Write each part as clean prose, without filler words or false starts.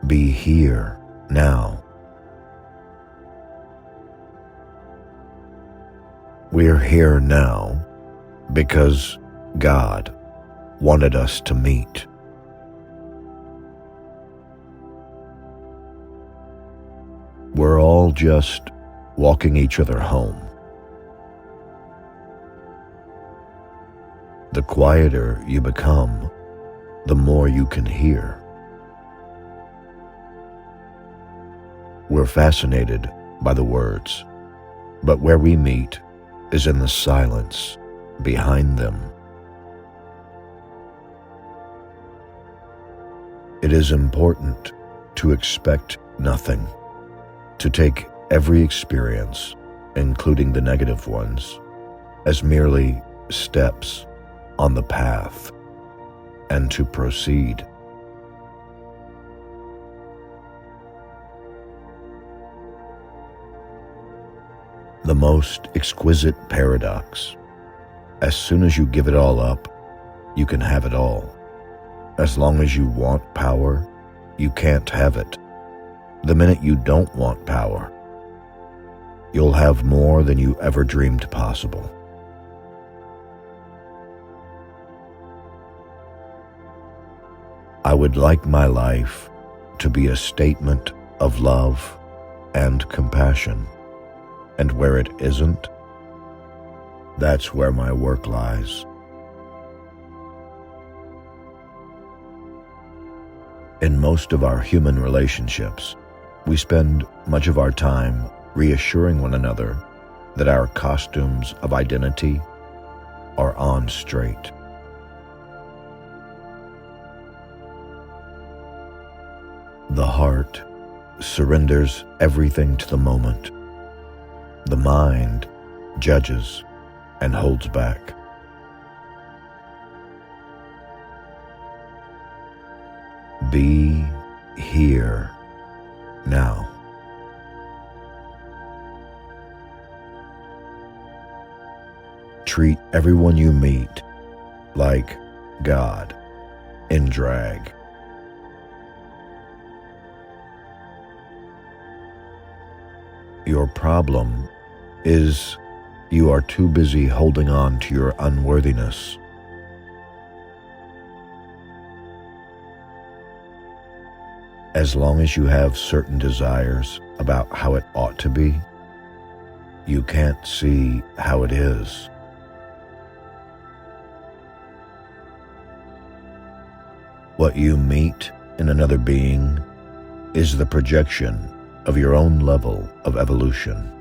Be here now. We're here now because God wanted us to meet. We're all just walking each other home. The quieter you become, the more you can hear. We're fascinated by the words, but where we meet is in the silence behind them. It is important to expect nothing, to take every experience, including the negative ones, as merely steps on the path, and to proceed. The most exquisite paradox. As soon as you give it all up, you can have it all. As long as you want power, you can't have it. The minute you don't want power, you'll have more than you ever dreamed possible. I would like my life to be a statement of love and compassion. And where it isn't, that's where my work lies. In most of our human relationships, we spend much of our time reassuring one another that our costumes of identity are on straight. The heart surrenders everything to the moment. The mind judges and holds back. Be here now. Treat everyone you meet like God in drag. Your problem is you are too busy holding on to your unworthiness. As long as you have certain desires about how it ought to be, you can't see how it is. What you meet in another being is the projection of your own level of evolution.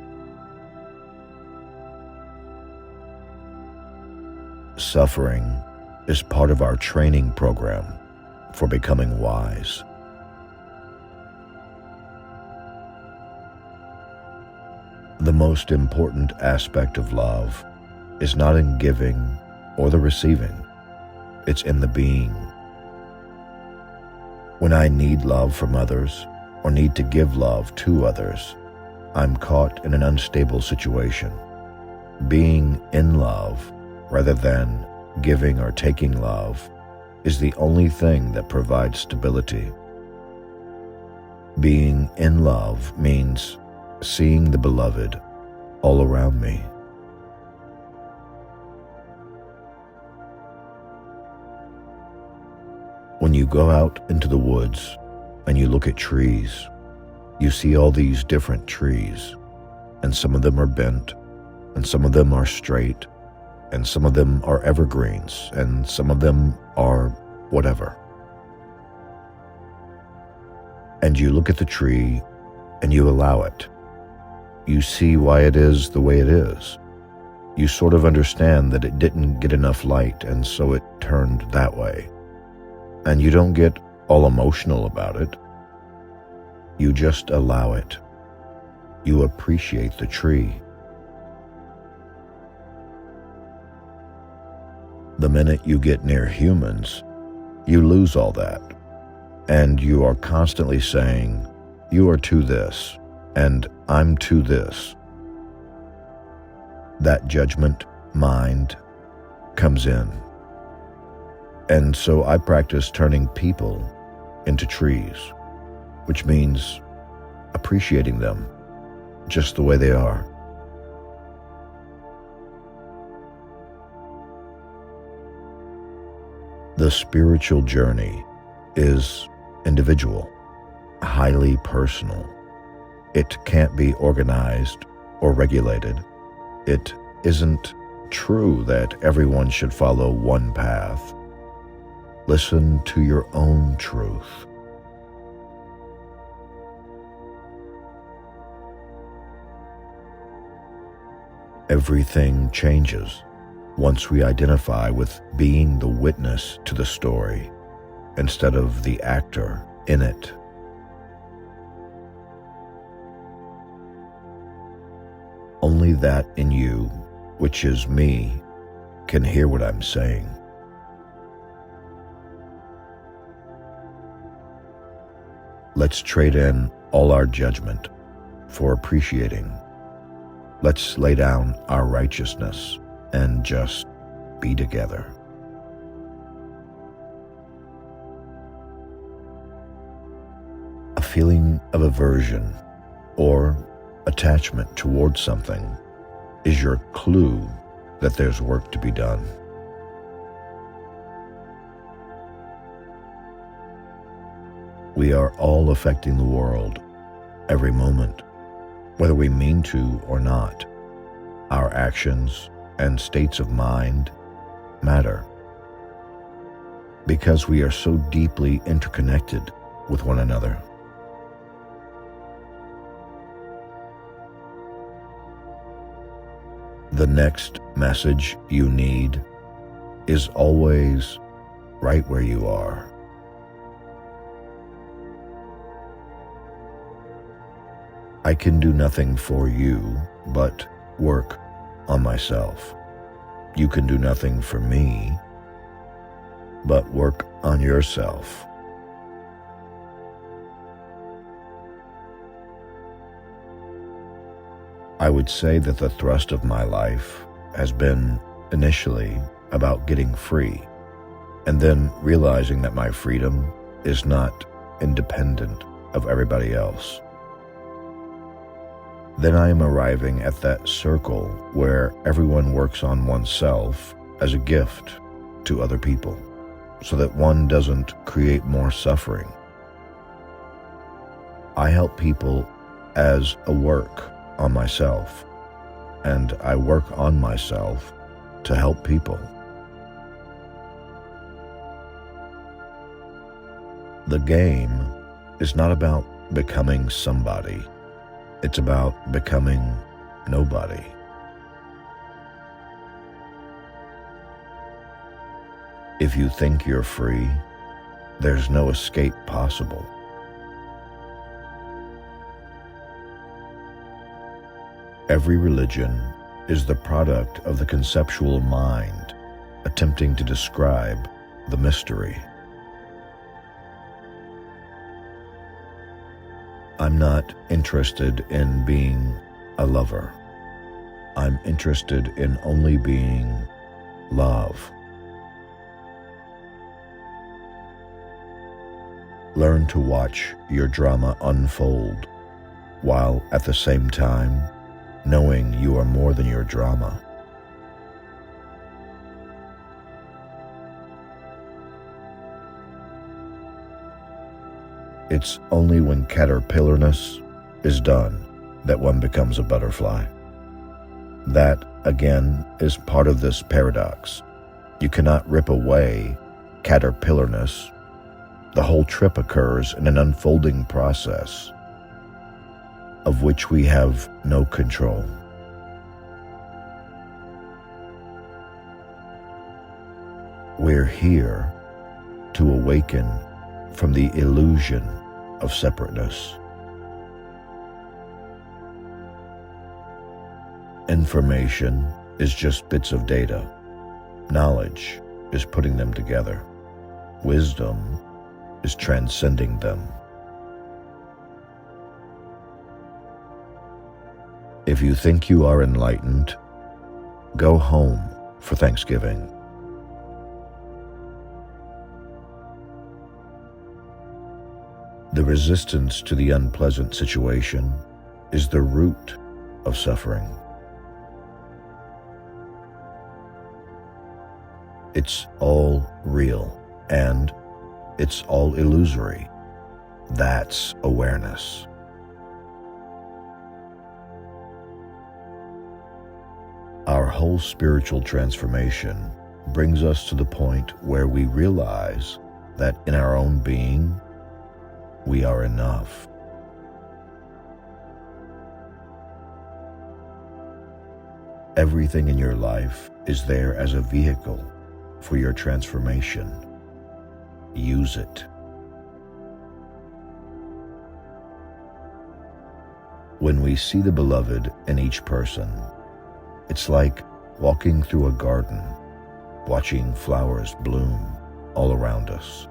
Suffering is part of our training program for becoming wise. The most important aspect of love is not in giving or the receiving, it's in the being. When I need love from others, or need to give love to others, I'm caught in an unstable situation. Being in love, rather than giving or taking love, is the only thing that provides stability. Being in love means seeing the beloved all around me. When you go out into the woods and you look at trees, you see all these different trees, and some of them are bent, and some of them are straight, and some of them are evergreens, and some of them are whatever. And you look at the tree and you allow it. You see why it is the way it is. You sort of understand that it didn't get enough light, and so it turned that way. And you don't get all emotional about it. You just allow it. You appreciate the tree. The minute you get near humans, you lose all that, and you are constantly saying, "You are to this," and "I'm to this." That judgment mind comes in. And so I practice turning people into trees. which means appreciating them just the way they are. The spiritual journey is individual, highly personal. It can't be organized or regulated. It isn't true that everyone should follow one path. Listen to your own truth. Everything changes once we identify with being the witness to the story instead of the actor in it. Only that in you, which is me, can hear what I'm saying. Let's trade in all our judgment for appreciating. Let's lay down our righteousness and just be together. A feeling of aversion or attachment towards something is your clue that there's work to be done. We are all affecting the world every moment, whether we mean to or not. Our actions and states of mind matter because we are so deeply interconnected with one another. The next message you need is always right where you are. I can do nothing for you but work on myself. You can do nothing for me but work on yourself. I would say that the thrust of my life has been initially about getting free, and then realizing that my freedom is not independent of everybody else. Then I am arriving at that circle where everyone works on oneself as a gift to other people, so that one doesn't create more suffering. I help people as a work on myself, and I work on myself to help people. The game is not about becoming somebody. It's about becoming nobody. If you think you're free, there's no escape possible. Every religion is the product of the conceptual mind attempting to describe the mystery. I'm not interested in being a lover. I'm interested in only being love. Learn to watch your drama unfold, while at the same time knowing you are more than your drama. It's only when caterpillarness is done that one becomes a butterfly. That, again, is part of this paradox. You cannot rip away caterpillarness. The whole trip occurs in an unfolding process of which we have no control. We're here to awaken from the illusion of separateness. Information is just bits of data. Knowledge is putting them together. Wisdom is transcending them. If you think you are enlightened, go home for Thanksgiving. The resistance to the unpleasant situation is the root of suffering. It's all real and it's all illusory. That's awareness. Our whole spiritual transformation brings us to the point where we realize that in our own being, we are enough. Everything in your life is there as a vehicle for your transformation. Use it. When we see the beloved in each person, it's like walking through a garden, watching flowers bloom all around us.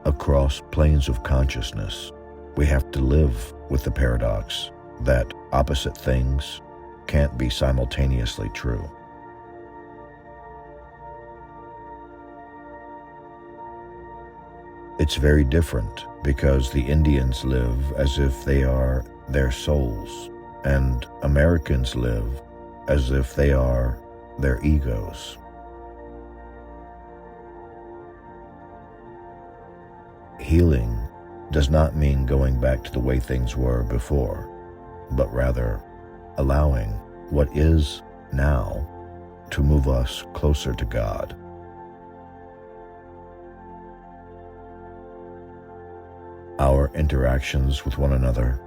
Across planes of consciousness, we have to live with the paradox that opposite things can't be simultaneously true. It's very different because the Indians live as if they are their souls, and Americans live as if they are their egos. Healing does not mean going back to the way things were before, but rather allowing what is now to move us closer to God. Our interactions with one another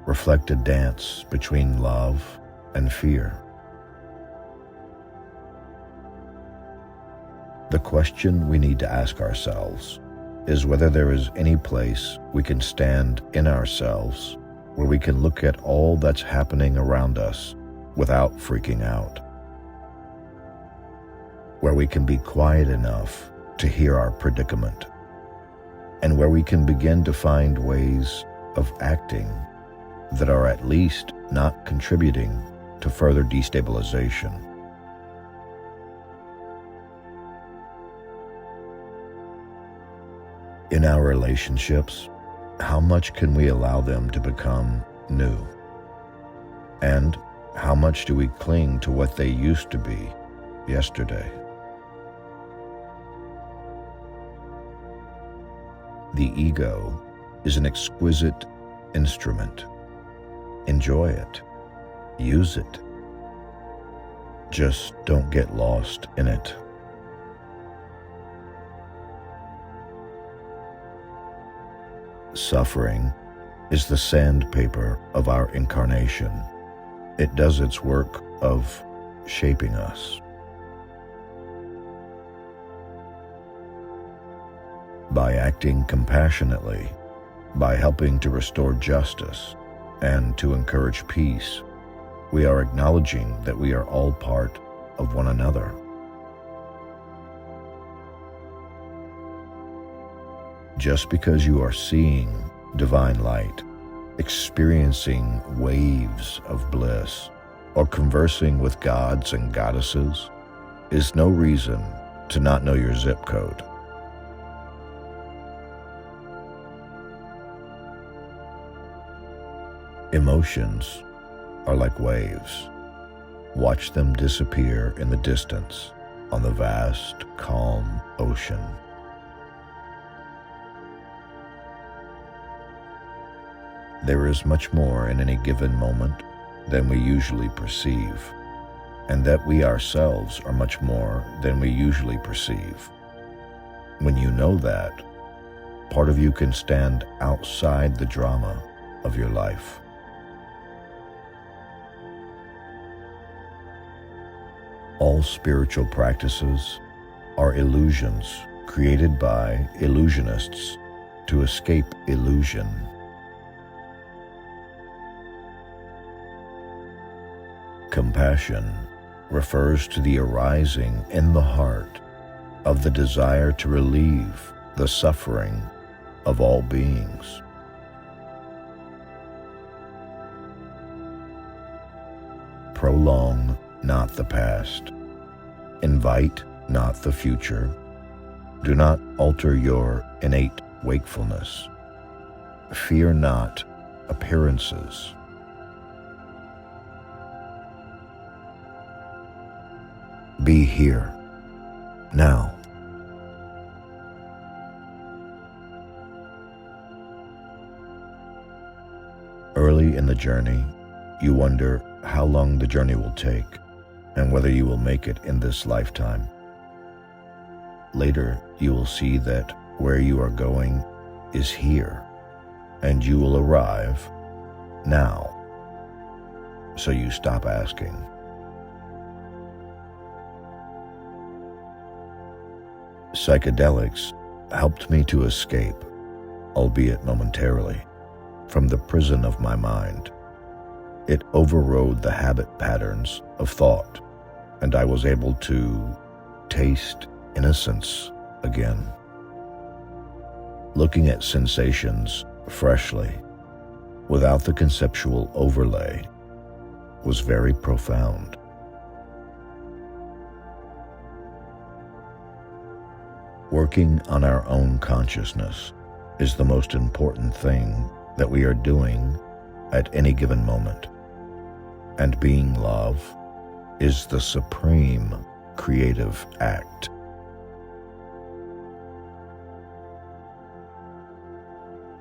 reflect a dance between love and fear. The question we need to ask ourselves is whether there is any place we can stand in ourselves where we can look at all that's happening around us without freaking out, where we can be quiet enough to hear our predicament, and where we can begin to find ways of acting that are at least not contributing to further destabilization. In our relationships, how much can we allow them to become new? And how much do we cling to what they used to be yesterday? The ego is an exquisite instrument. Enjoy it. Use it. Just don't get lost in it. Suffering is the sandpaper of our incarnation. It does its work of shaping us. By acting compassionately, by helping to restore justice and to encourage peace, we are acknowledging that we are all part of one another. Just because you are seeing divine light, experiencing waves of bliss, or conversing with gods and goddesses is no reason to not know your zip code. Emotions are like waves. Watch them disappear in the distance on the vast, calm ocean. There is much more in any given moment than we usually perceive, and that we ourselves are much more than we usually perceive. When you know that, part of you can stand outside the drama of your life. All spiritual practices are illusions created by illusionists to escape illusion. Compassion refers to the arising in the heart of the desire to relieve the suffering of all beings. Prolong not the past. Invite not the future. Do not alter your innate wakefulness. Fear not appearances. Be here, now. Early in the journey, you wonder how long the journey will take and whether you will make it in this lifetime. Later, you will see that where you are going is here, and you will arrive now. So you stop asking. Psychedelics helped me to escape, albeit momentarily, from the prison of my mind. It overrode the habit patterns of thought, and I was able to taste innocence again. Looking at sensations freshly, without the conceptual overlay, was very profound. Working on our own consciousness is the most important thing that we are doing at any given moment. And being love is the supreme creative act.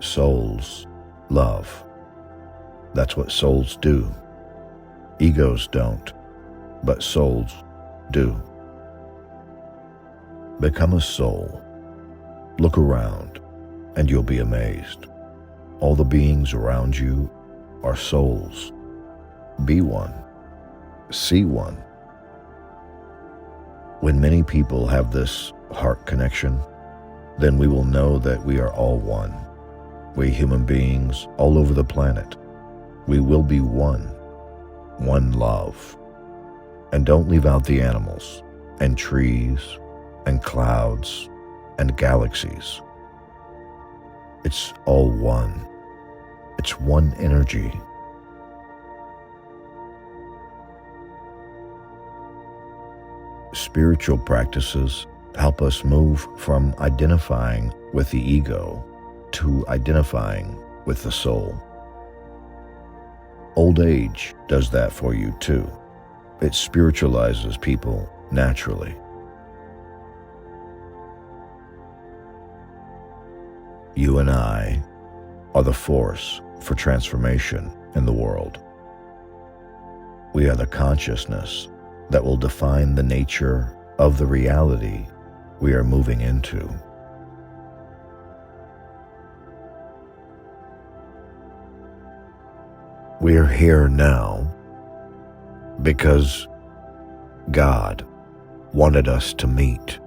Souls love. That's what souls do. Egos don't, but souls do. Become a soul. Look around, and you'll be amazed. All the beings around you are souls. Be one. See one. When many people have this heart connection, then we will know that we are all one. We human beings all over the planet, we will be one love. And don't leave out the animals and trees and clouds and galaxies. It's all one. It's one energy. Spiritual practices help us move from identifying with the ego to identifying with the soul. Old age does that for you too. It spiritualizes people naturally. You and I are the force for transformation in the world. We are the consciousness that will define the nature of the reality we are moving into. We are here now because God wanted us to meet.